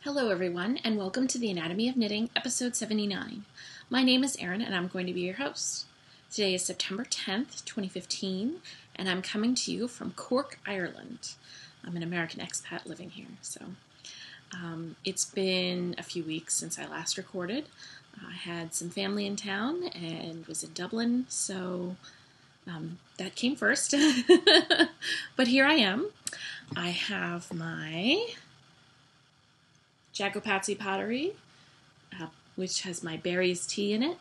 Hello everyone, and welcome to the Anatomy of Knitting, episode 79. My name is Erin, and I'm going to be your host. Today is September 10th, 2015, and I'm coming to you from Cork, Ireland. I'm an American expat living here, so it's been a few weeks since I last recorded. I had some family in town and was in Dublin, so that came first. But here I am. I have my Jacopatsy pottery, which has my berries tea in it.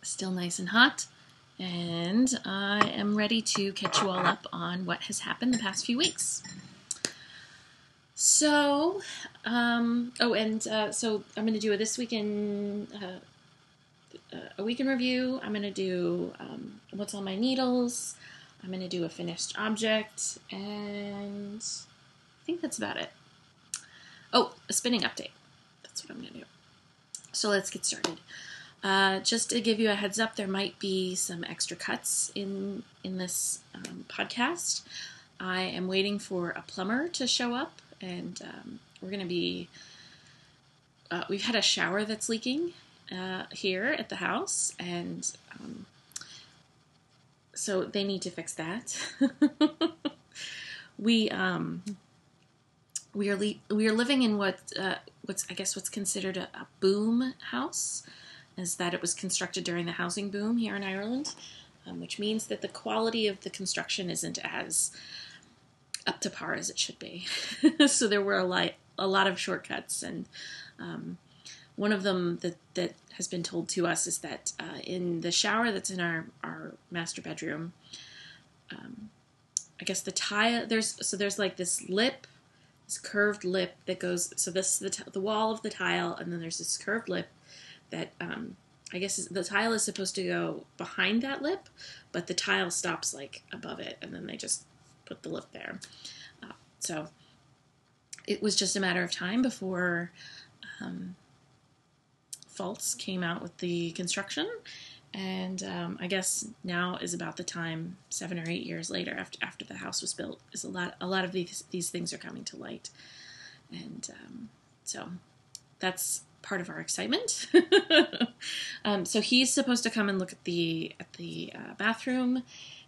Still nice and hot. And I am ready to catch you all up on what has happened the past few weeks. So, so I'm going to do a week in review. I'm going to do what's on my needles. I'm going to do a finished object, and I think that's about it. Oh, a spinning update. That's what I'm going to do. So let's get started. Just to give you a heads up, there might be some extra cuts in this podcast. I am waiting for a plumber to show up, and we're going to be... we've had a shower that's leaking here at the house, and so they need to fix that. We are living in what's considered a boom house, is that it was constructed during the housing boom here in Ireland, which means that the quality of the construction isn't as up to par as it should be. So there were a lot of shortcuts, and one of them that has been told to us is that in the shower that's in our master bedroom, I guess the tile there's like this lip. This curved lip that goes, so this is the wall of the tile, and then there's this curved lip that I guess the tile is supposed to go behind that lip, but the tile stops like above it, and then they just put the lip there. So it was just a matter of time before faults came out with the construction, and I guess now is about the time, 7 or 8 years later, after the house was built, is a lot of these things are coming to light, and so that's part of our excitement. So he's supposed to come and look at the bathroom,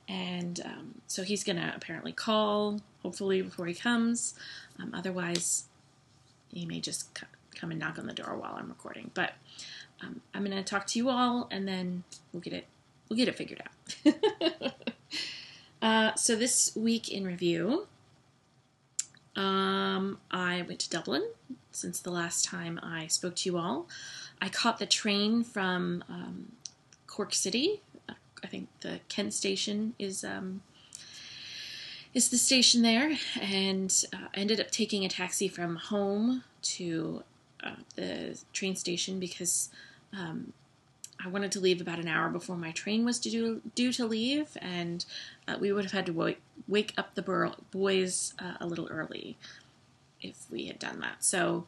and so he's gonna apparently call, hopefully before he comes. Otherwise, he may just come and knock on the door while I'm recording, but. I'm going to talk to you all, and then we'll get it figured out. So this week in review, I went to Dublin since the last time I spoke to you all. I caught the train from Cork City. I think the Kent station is the station there, and ended up taking a taxi from home to the train station because I wanted to leave about an hour before my train was due to leave, and we would have had to wake up the boys a little early if we had done that. So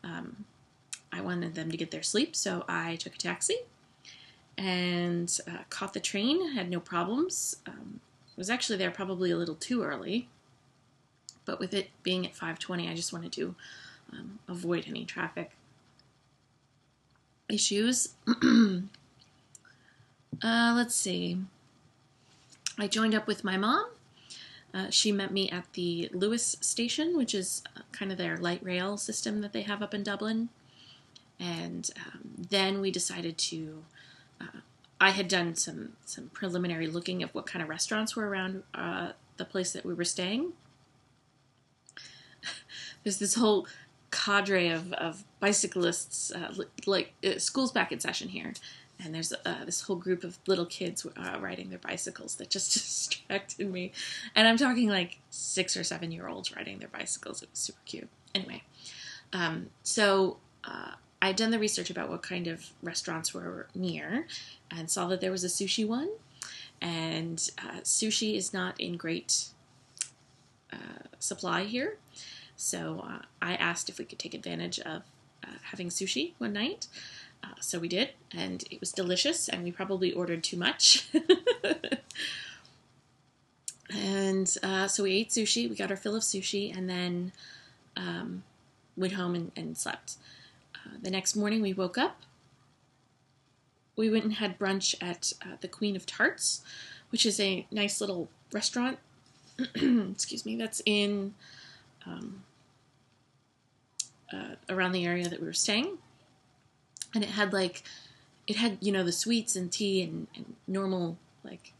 I wanted them to get their sleep, so I took a taxi and caught the train. Had no problems. Was actually there probably a little too early, but with it being at 5:20, I just wanted to avoid any traffic issues. Let's see. I joined up with my mom. She met me at the Lewis station, which is kind of their light rail system that they have up in Dublin. And then we decided to... I had done some preliminary looking at what kind of restaurants were around the place that we were staying. There's this whole cadre of bicyclists, school's back in session here, and there's this whole group of little kids riding their bicycles that just distracted me, and I'm talking like 6 or 7 year olds riding their bicycles. It was super cute. Anyway, so I'd done the research about what kind of restaurants were near, and saw that there was a sushi one, and sushi is not in great supply here. So I asked if we could take advantage of having sushi one night. So we did, and it was delicious, and we probably ordered too much. And so we ate sushi. We got our fill of sushi, and then went home and slept. The next morning we woke up. We went and had brunch at the Queen of Tarts, which is a nice little restaurant, excuse me, that's in around the area that we were staying. And it had the sweets and tea and normal like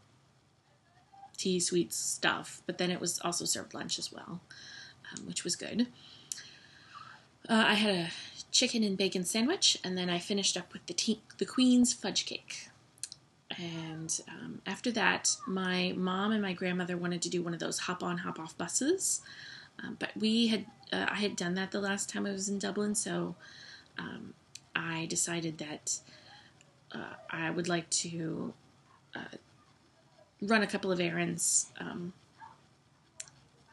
tea, sweets stuff, but then it was also served lunch as well, which was good. I had a chicken and bacon sandwich, and then I finished up with the Queen's fudge cake. And after that, my mom and my grandmother wanted to do one of those hop-on, hop-off buses, but I had done that the last time I was in Dublin, so I decided that I would like to run a couple of errands.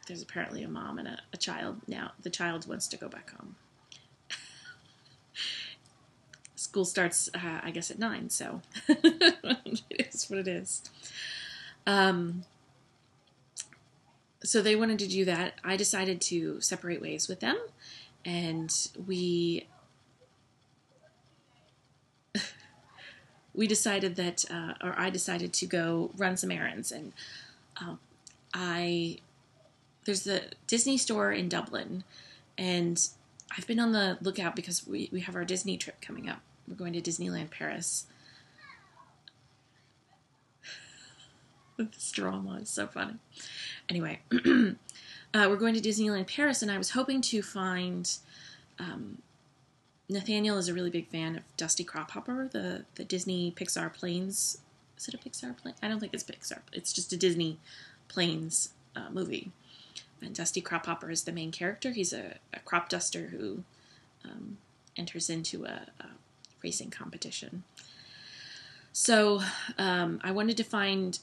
There's apparently a mom and a child now. The child wants to go back home. School starts, I guess, at 9, so it is what it is. So they wanted to do that. I decided to separate ways with them, and we decided that, I decided to go run some errands, and there's the Disney store in Dublin, and I've been on the lookout because we have our Disney trip coming up. We're going to Disneyland Paris. This drama is so funny. Anyway, we're going to Disneyland Paris, and I was hoping to find... Nathaniel is a really big fan of Dusty Cropper, the Disney Pixar Planes. Is it a Pixar plane? I don't think it's Pixar. It's just a Disney Planes movie. And Dusty Cropper is the main character. He's a crop duster who enters into a racing competition. So I wanted to find,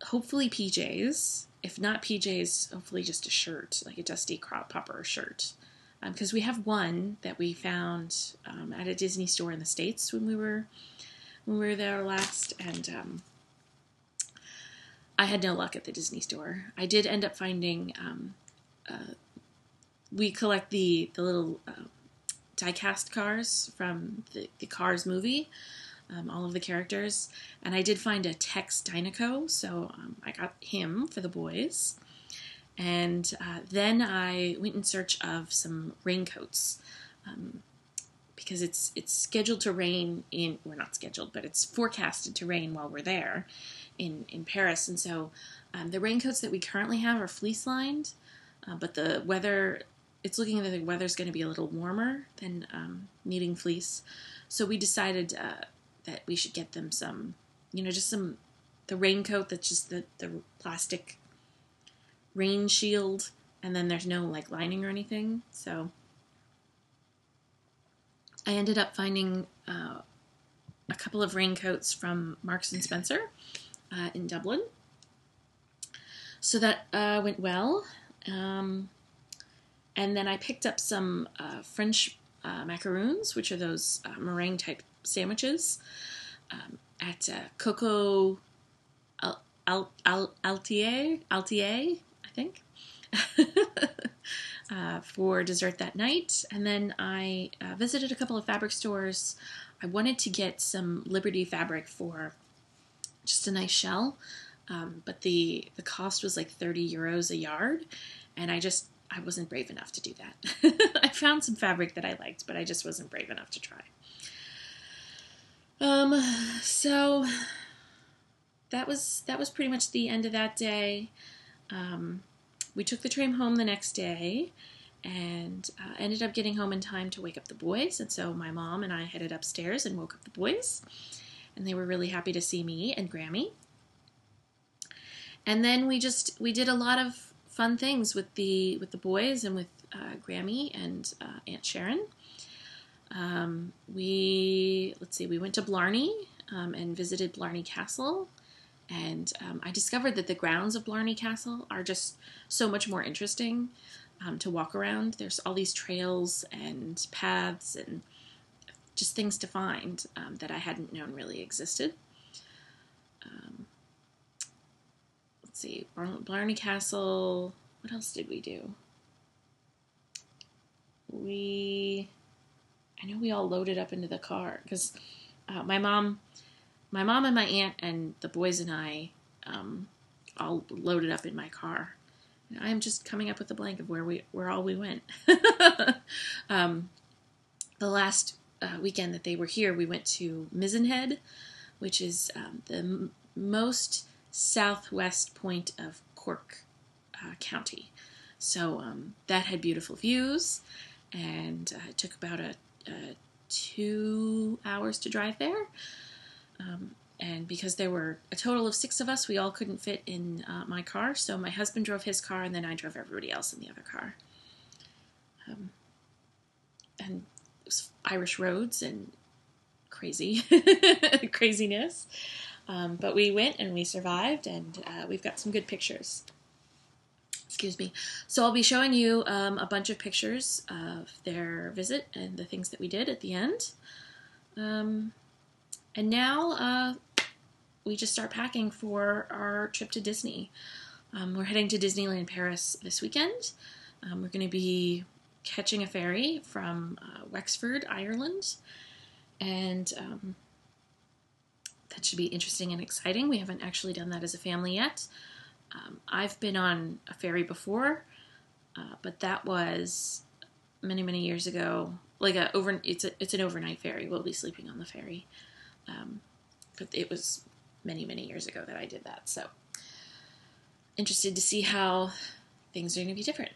hopefully, PJs. If not PJs, hopefully just a shirt, like a Dusty Cropper shirt. Because we have one that we found at a Disney store in the States when we were there last, and I had no luck at the Disney store. I did end up finding, we collect the little die-cast cars from the Cars movie, all of the characters, and I did find a Tex Dinoco, so I got him for the boys. And then I went in search of some raincoats, because it's scheduled to rain we're not scheduled, but it's forecasted to rain while we're there in Paris. And so the raincoats that we currently have are fleece lined, but the weather, it's looking like the weather's going to be a little warmer than needing fleece. So we decided that we should get them some, the raincoat that's just the plastic rain shield, and then there's no like lining or anything. So I ended up finding a couple of raincoats from Marks and Spencer in Dublin. So that went well. And then I picked up some French macaroons, which are those meringue type sandwiches, at Coco Altier, I think, for dessert that night. And then I visited a couple of fabric stores. I wanted to get some Liberty fabric for just a nice shell, but the cost was like 30 euros a yard, and I wasn't brave enough to do that. I found some fabric that I liked, but I just wasn't brave enough to try. So that was pretty much the end of that day. We took the train home the next day, and ended up getting home in time to wake up the boys. And so my mom and I headed upstairs and woke up the boys, and they were really happy to see me and Grammy. And then we did a lot of fun things with the boys and with Grammy and Aunt Sharon. We went to Blarney and visited Blarney Castle. And I discovered that the grounds of Blarney Castle are just so much more interesting to walk around. There's all these trails and paths and just things to find that I hadn't known really existed. Let's see, Blarney Castle. What else did we do? I know we all loaded up into the car because my mom and my aunt and the boys and I all loaded up in my car. And I am just coming up with a blank of where all we went. The last weekend that they were here, we went to Mizzen Head, which is the most southwest point of Cork County. So that had beautiful views, and it took about 2 hours to drive there. And because there were a total of 6 of us, we all couldn't fit in my car. So my husband drove his car, and then I drove everybody else in the other car. And it was Irish roads and craziness. But we went and we survived, and we've got some good pictures. Excuse me. So I'll be showing you a bunch of pictures of their visit and the things that we did at the end. And now we just start packing for our trip to Disney. We're heading to Disneyland Paris this weekend. We're going to be catching a ferry from Wexford, Ireland. And that should be interesting and exciting. We haven't actually done that as a family yet. I've been on a ferry before, but that was many, many years ago. It's an overnight ferry. We'll be sleeping on the ferry. But it was many, many years ago that I did that. So interested to see how things are going to be different.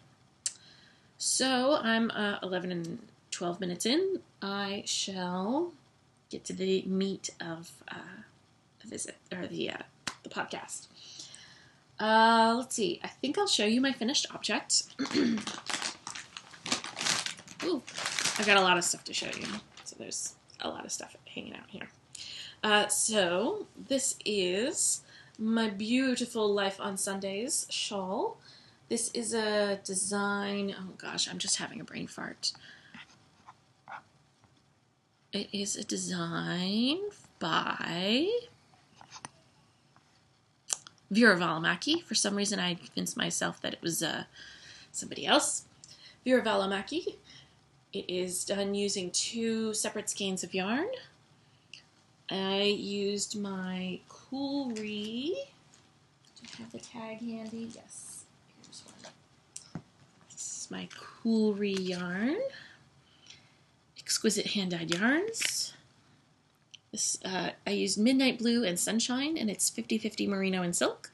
So I'm 11 and 12 minutes in. I shall get to the meat of the visit, or the podcast. Let's see. I think I'll show you my finished object. Ooh, I've got a lot of stuff to show you. So there's a lot of stuff hanging out here. So this is my beautiful Life on Sundays shawl. This is a design. Oh gosh, I'm just having a brain fart. It is a design by Vera Valimaki. For some reason, I convinced myself that it was somebody else. Vera Valimaki. It is done using 2 separate skeins of yarn. I used my Coolry. Do I have the tag handy? Yes. Here's one. This is my Coolry yarn. Exquisite hand-dyed yarns. This I used Midnight Blue and Sunshine, and it's 50-50 merino and silk,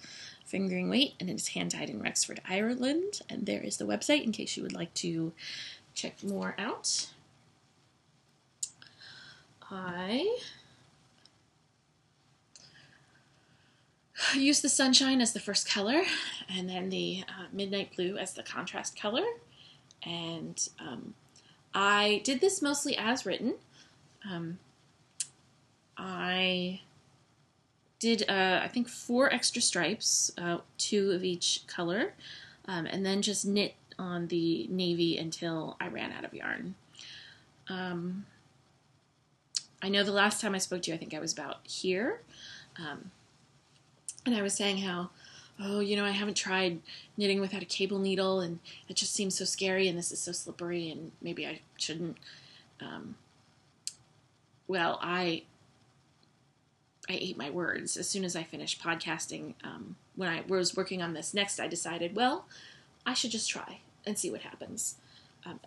fingering weight, and it's hand-dyed in Wexford, Ireland. And there is the website in case you would like to check more out. I use the Sunshine as the first color, and then the Midnight Blue as the contrast color. And I did this mostly as written. I did, I think, 4 extra stripes, 2 of each color, and then just knit on the navy until I ran out of yarn. I know the last time I spoke to you, I think I was about here, and I was saying how, I haven't tried knitting without a cable needle, and it just seems so scary, and this is so slippery, and maybe I shouldn't. Well, I ate my words. As soon as I finished podcasting, when I was working on this next, I decided, well, I should just try and see what happens.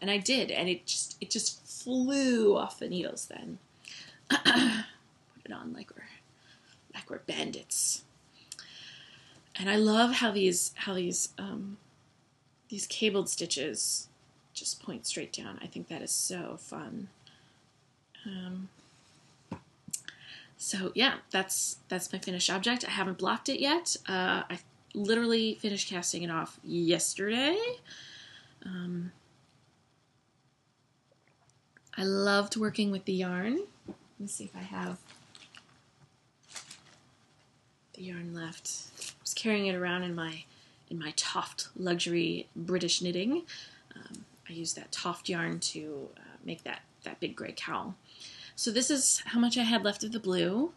And I did, and it just flew off the needles then. Put it on like we're bandits. And I love how these cabled stitches just point straight down. I think that is so fun. So yeah, that's my finished object. I haven't blocked it yet. I literally finished casting it off yesterday. I loved working with the yarn. Let me see if I have the yarn left. I was carrying it around in my Toft luxury British knitting. I used that Toft yarn to make that big gray cowl. So this is how much I had left of the blue.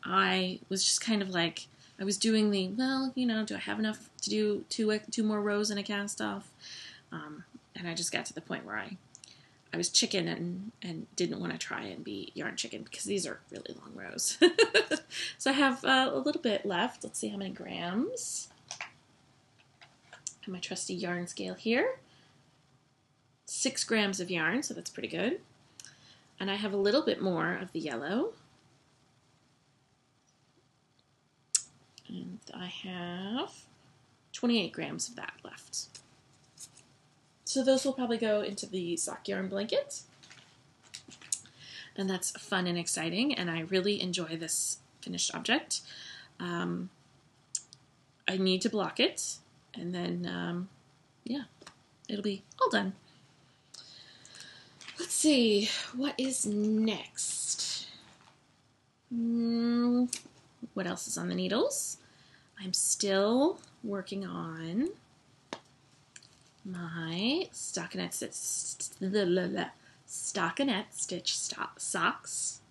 I was just kind of like, I was doing do I have enough to do two more rows in a cast off? and I just got to the point where I was chicken and didn't want to try and be yarn chicken because these are really long rows. So I have a little bit left. Let's see how many grams. I have my trusty yarn scale here. 6 grams of yarn, so that's pretty good. And I have a little bit more of the yellow. And I have 28 grams of that left. So those will probably go into the sock yarn blanket. And that's fun and exciting, and I really enjoy this finished object. I need to block it, and then, yeah, it'll be all done. Let's see, what is next? What else is on the needles? I'm still working on my stockinette stitch socks.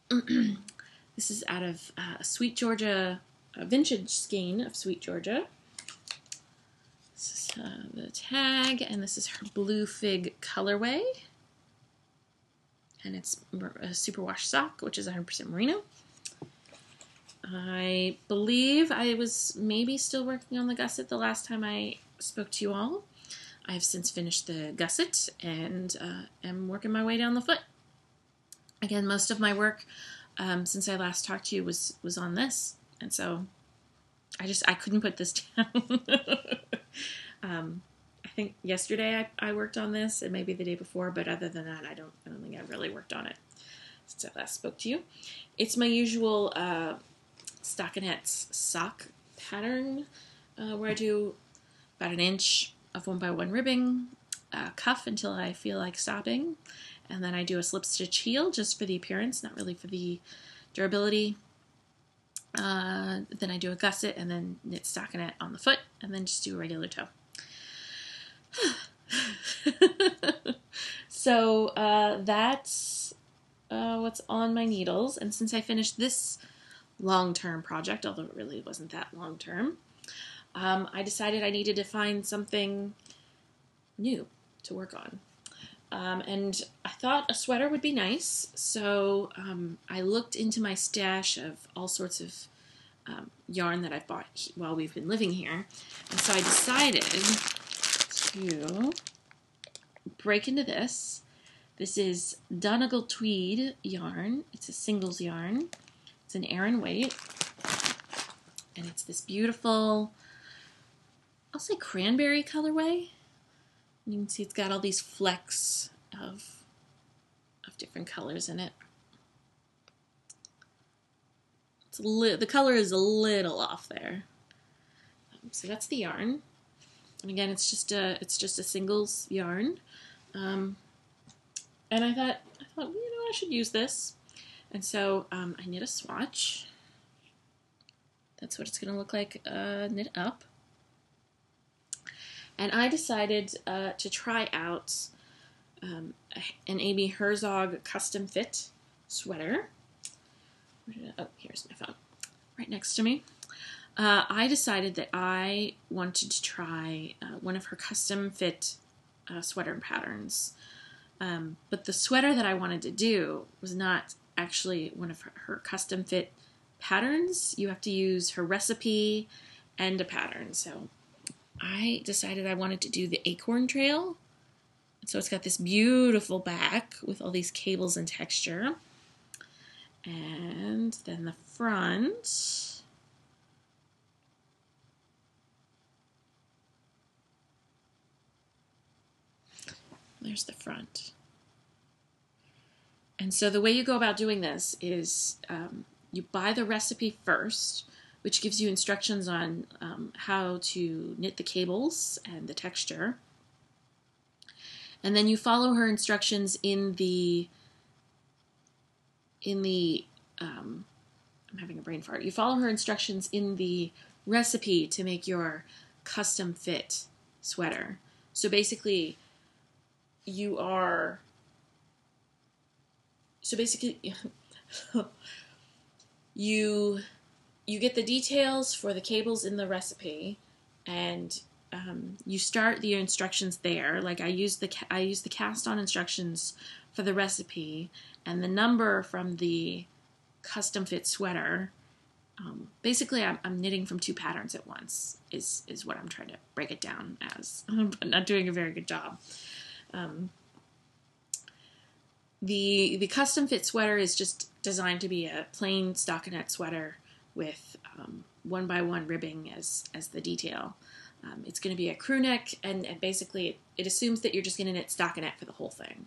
This is out of Sweet Georgia, a vintage skein of Sweet Georgia. This is the tag, and this is her Blue Fig colorway. And it's a superwash sock, which is 100% merino. I believe I was maybe still working on the gusset the last time I spoke to you all. I have since finished the gusset and am working my way down the foot. Again, most of my work since I last talked to you was on this, and so I couldn't put this down. I think yesterday I worked on this, and maybe the day before, but other than that, I don't think I've really worked on it since I last spoke to you. It's my usual stockinette sock pattern where I do about 1 inch of 1x1 ribbing, cuff until I feel like stopping, and then I do a slip stitch heel just for the appearance, not really for the durability. Then I do a gusset and then knit stockinette on the foot, and then just do a regular toe. So that's what's on my needles, and since I finished this long-term project, although it really wasn't that long-term, I decided I needed to find something new to work on. And I thought a sweater would be nice, so I looked into my stash of all sorts of yarn that I've bought while we've been living here, and so I decided to break into this. This is Donegal Tweed yarn. It's a singles yarn. It's an Aran weight, and it's this beautiful, I'll say cranberry colorway. You can see it's got all these flecks of different colors in it. It's the color is a little off there. So that's the yarn, and again, it's just a singles yarn. And I thought, I should use this, and so I knit a swatch. That's what it's going to look like knit up. And I decided to try out an Amy Herzog custom fit sweater. Oh, here's my phone, right next to me. I decided that I wanted to try one of her custom fit sweater patterns. But the sweater that I wanted to do was not actually one of her custom fit patterns. You have to use her recipe and a pattern. So I decided I wanted to do the Acorn Trail. So it's got this beautiful back with all these cables and texture. And then the front. There's the front. And so the way you go about doing this is you buy the recipe first, which gives you instructions on how to knit the cables and the texture. And then you follow her instructions in the I'm having a brain fart. You follow her instructions in the recipe to make your custom fit sweater. So basically, you get the details for the cables in the recipe, and you start the instructions there. Like I use the cast on instructions for the recipe, and the number from the custom fit sweater. Basically, I'm knitting from 2 patterns at once. Is what I'm trying to break it down as, but not doing a very good job. The custom fit sweater is just designed to be a plain stockinette sweater with 1x1 ribbing as the detail. It's going to be a crew neck, and basically it assumes that you're just going to knit stockinette for the whole thing.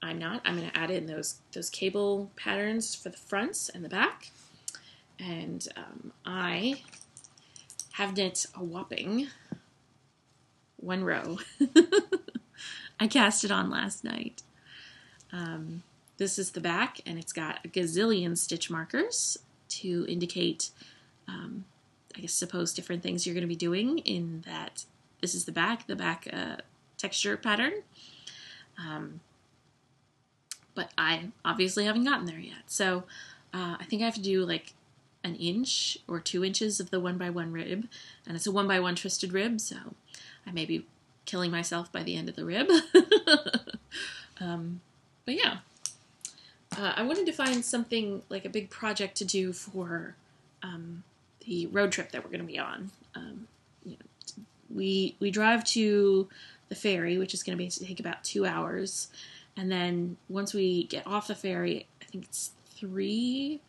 I'm not. I'm going to add in those cable patterns for the fronts and the back. And I have knit a whopping 1 row. I cast it on last night. This is the back, and it's got a gazillion stitch markers to indicate, I guess, suppose different things you're going to be doing in that. This is the back texture pattern. But I obviously haven't gotten there yet. So I think I have to do like 1 inch or 2 inches of the 1x1 rib, and it's a 1x1 twisted rib, so I may be killing myself by the end of the rib. But yeah, I wanted to find something like a big project to do for the road trip that we're going to be on. We drive to the ferry, which is going to take about 2 hours, and then once we get off the ferry, I think it's 3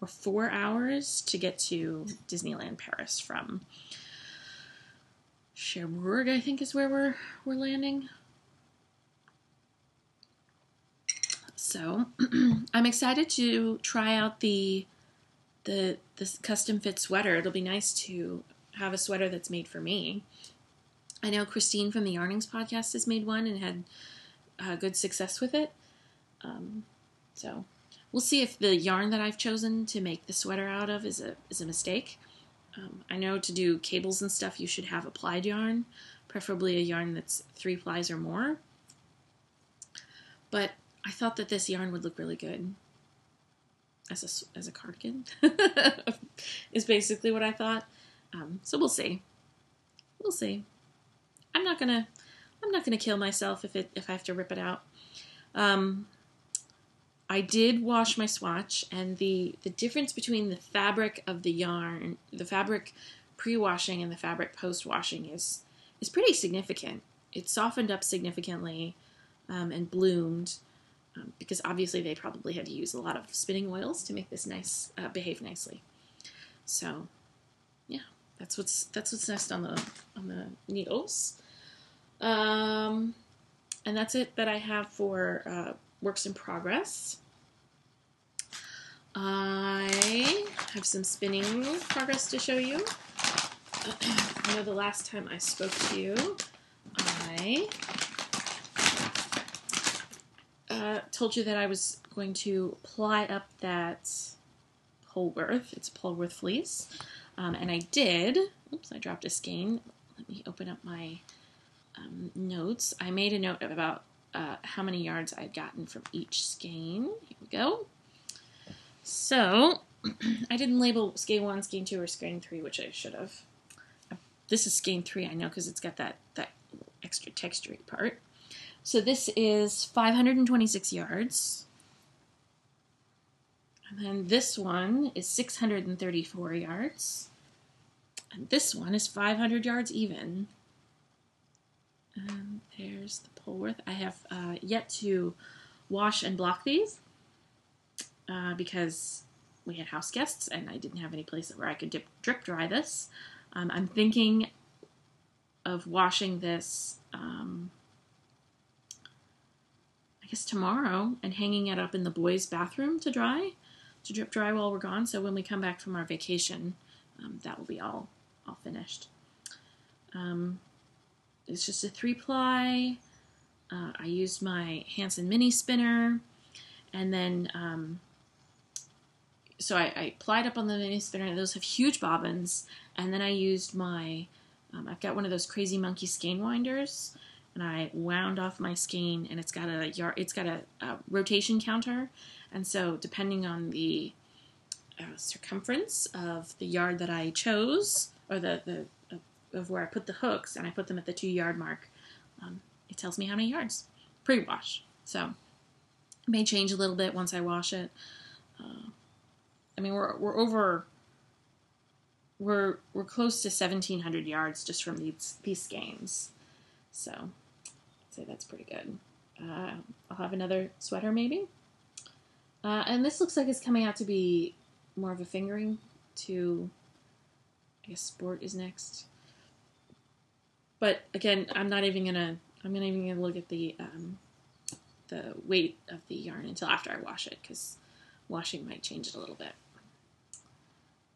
or 4 hours to get to Disneyland Paris from Cherbourg, I think is where we're landing. So I'm excited to try out the custom fit sweater. It'll be nice to have a sweater that's made for me. I know Christine from the Yarnings podcast has made one and had good success with it. So we'll see if the yarn that I've chosen to make the sweater out of is a mistake. I know to do cables and stuff, you should have applied yarn, preferably a yarn that's 3 plies or more. But I thought that this yarn would look really good as a cardigan. Is basically what I thought. So we'll see. We'll see. I'm not gonna kill myself if I have to rip it out. I did wash my swatch, and the difference between the fabric of the yarn, the fabric pre-washing and the fabric post-washing is pretty significant. It softened up significantly and bloomed because obviously they probably had to use a lot of spinning oils to make this nice behave nicely. So yeah, that's what's next on the needles. And that's it that I have for works in progress. I have some spinning progress to show you. I know the last time I spoke to you, I told you that I was going to ply up that Polworth. It's a Polworth fleece. And I did. Oops, I dropped a skein. Let me open up my notes. I made a note about how many yards I had gotten from each skein. Here we go. So, I didn't label skein 1, skein 2, or skein 3, which I should have. This is skein 3, I know, because it's got that extra textury part. So this is 526 yards. And then this one is 634 yards. And this one is 500 yards even. And there's the Polworth. I have yet to wash and block these because we had house guests and I didn't have any place where I could drip dry this. I'm thinking of washing this, I guess tomorrow, and hanging it up in the boys' bathroom to drip dry while we're gone. So when we come back from our vacation, that will be all finished. It's just a 3-ply. I used my Hanson mini spinner, and then so I plied up on the mini spinner. Those have huge bobbins, and then I used my I've got one of those crazy monkey skein winders, and I wound off my skein, and it's got a rotation counter, and so depending on the circumference of the yard that I chose, or the of where I put the hooks, and I put them at the 2-yard mark, it tells me how many yards pre-wash. So it may change a little bit once I wash it. I mean, we're close to 1,700 yards just from these skeins. So I'd say that's pretty good. I'll have another sweater maybe. And this looks like it's coming out to be more of a fingering to, I guess sport is next. But again, I'm not even gonna look at the weight of the yarn until after I wash it, because washing might change it a little bit.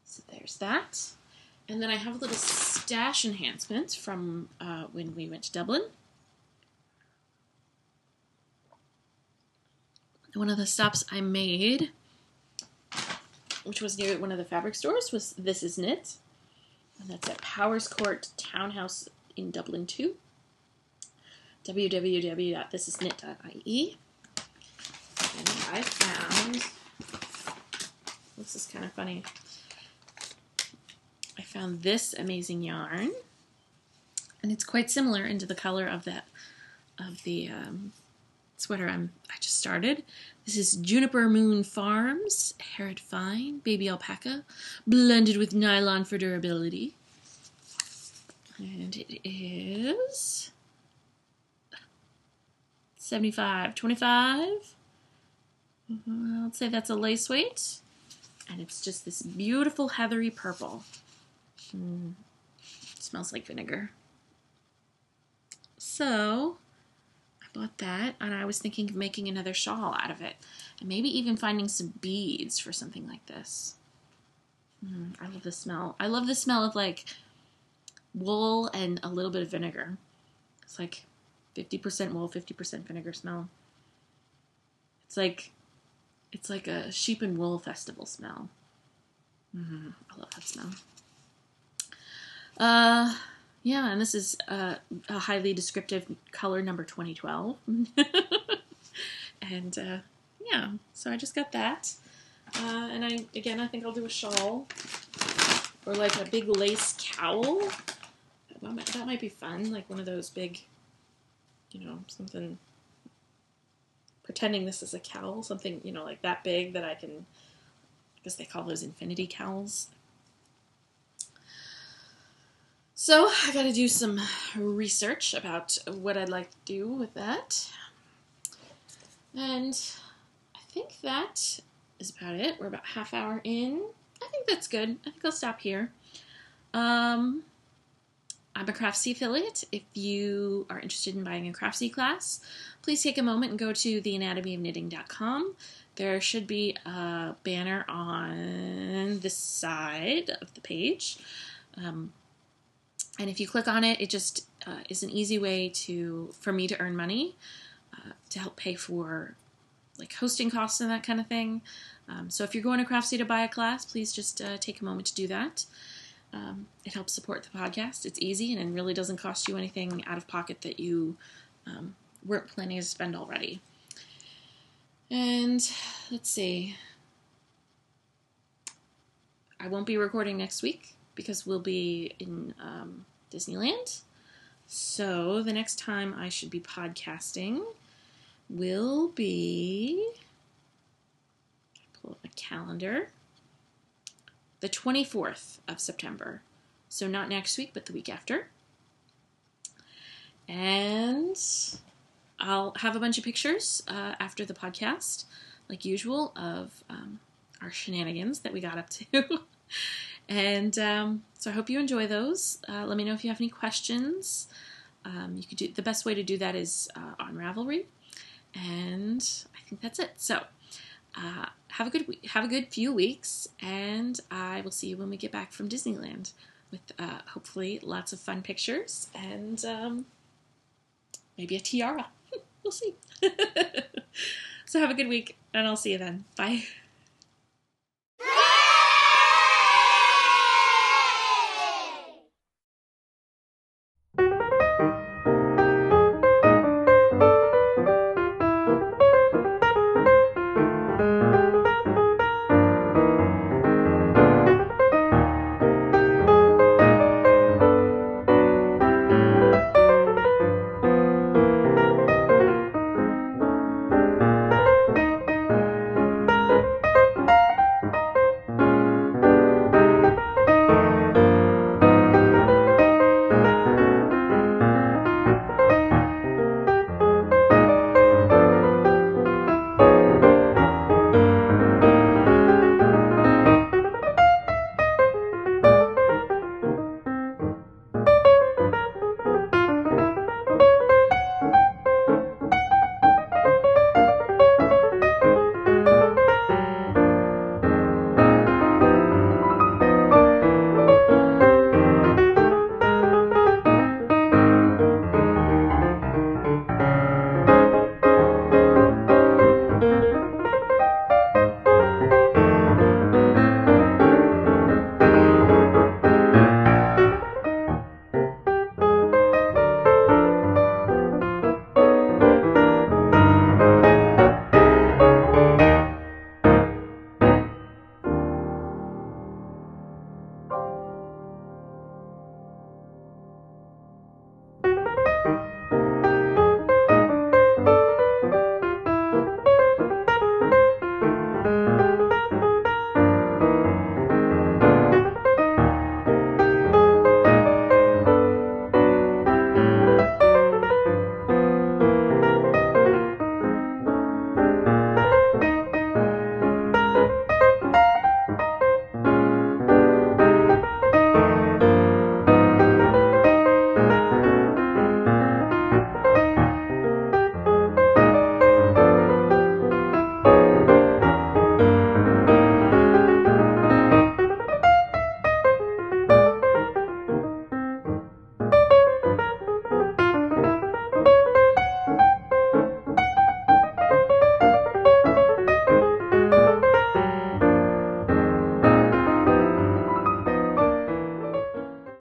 So there's that. And then I have a little stash enhancement from when we went to Dublin. One of the stops I made, which was near one of the fabric stores, was This Is Knit. And that's at Powers Court Townhouse in Dublin 2. www.thisisknit.ie. And I found, this is kind of funny, I found this amazing yarn. And it's quite similar into the color of the sweater I just started. This is Juniper Moon Farms Herod Fine Baby Alpaca blended with nylon for durability. And it is 75/25. I'd say that's a lace weight. And it's just this beautiful heathery purple. It smells like vinegar. So I bought that, and I was thinking of making another shawl out of it, and maybe even finding some beads for something like this. I love the smell. I love the smell of like wool and a little bit of vinegar. It's like 50% wool, 50% vinegar smell. It's like a sheep and wool festival smell. I love that smell. Yeah, and this is a highly descriptive color number 2012. And yeah, so I just got that. And I think I'll do a shawl or like a big lace cowl. That might be fun, like one of those big, something, pretending this is a cowl, something, like that big that I guess they call those infinity cowls. So I got to do some research about what I'd like to do with that. And I think that is about it. We're about half hour in. I think that's good. I think I'll stop here. I'm a Craftsy affiliate. If you are interested in buying a Craftsy class, please take a moment and go to theanatomyofknitting.com. There should be a banner on this side of the page. And if you click on it, it just is an easy way for me to earn money to help pay for like hosting costs and that kind of thing. So if you're going to Craftsy to buy a class, please just take a moment to do that. It helps support the podcast. It's easy and it really doesn't cost you anything out of pocket that you weren't planning to spend already. And let's see. I won't be recording next week because we'll be in Disneyland. So the next time I should be podcasting will be, pull up my calendar, the 24th of September. So not next week, but the week after. And I'll have a bunch of pictures after the podcast, like usual, of our shenanigans that we got up to. And so I hope you enjoy those. Let me know if you have any questions. You could the best way to do that is on Ravelry. And I think that's it. So have a good week, have a good few weeks, and I will see you when we get back from Disneyland with hopefully lots of fun pictures and maybe a tiara. We'll see. So have a good week, and I'll see you then. Bye.